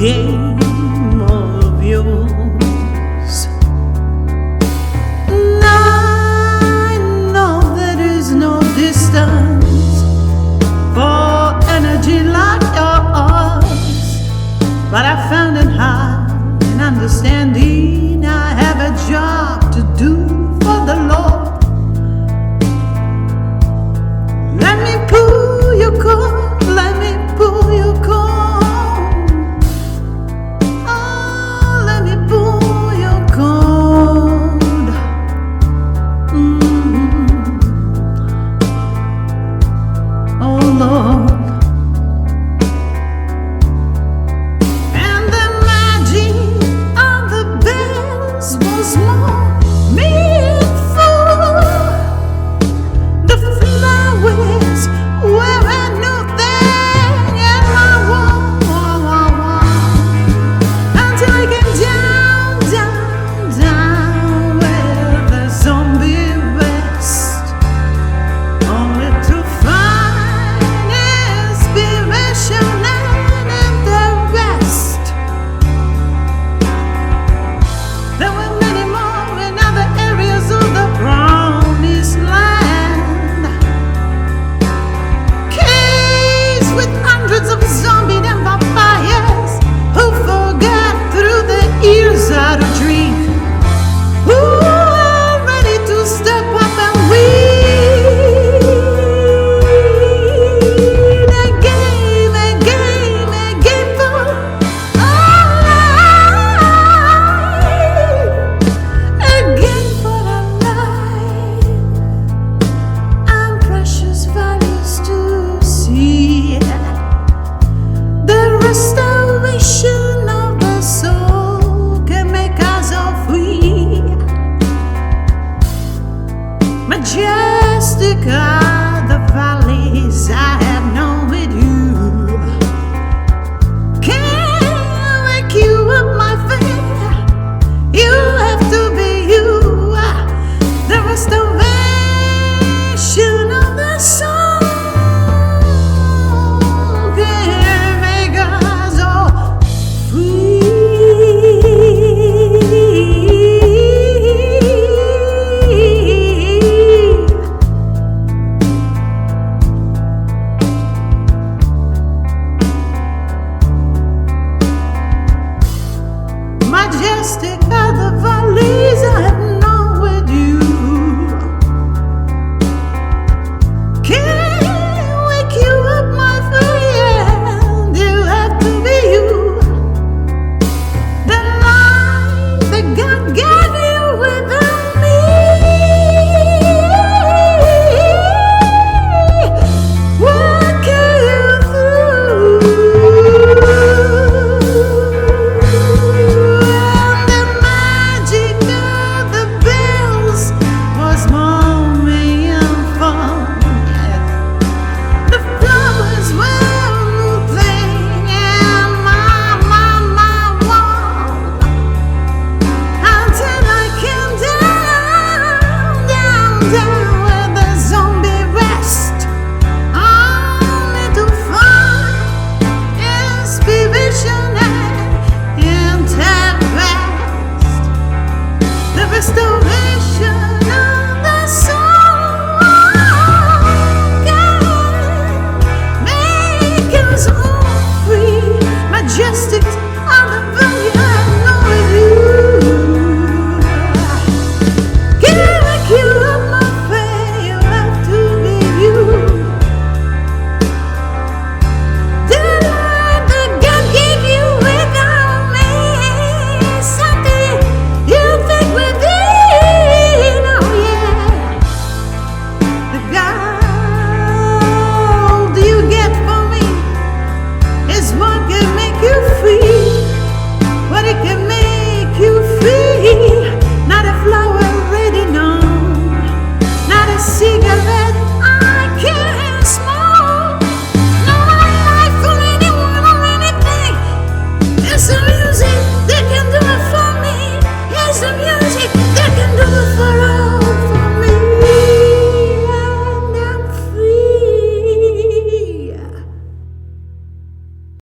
game of yours. I know there is no distance for energy like yours, but I found it hard in understanding I have a job to do for the Lord. Let me pull your cord, let me pull your cord. Oh, let me pull your cord. Oh Lord. And the magic of the bells was more meaningful. The flowers were a new thing in my world, until I came down, down, down where the zombie rest, only to find inspiration and in the rest. There were many more in other areas of the promised land, caves with hundreds of zombies and vampires who forgot through the years how to drink, who are ready to step up and win a game for our life, a game for our life, and precious values to see. The restoration of the soul can make us all free. Majestic are the valleys I have known with you. Can't wake you up, my friend. You have to be you. The restoration of the soul can make us all free. Majestic are the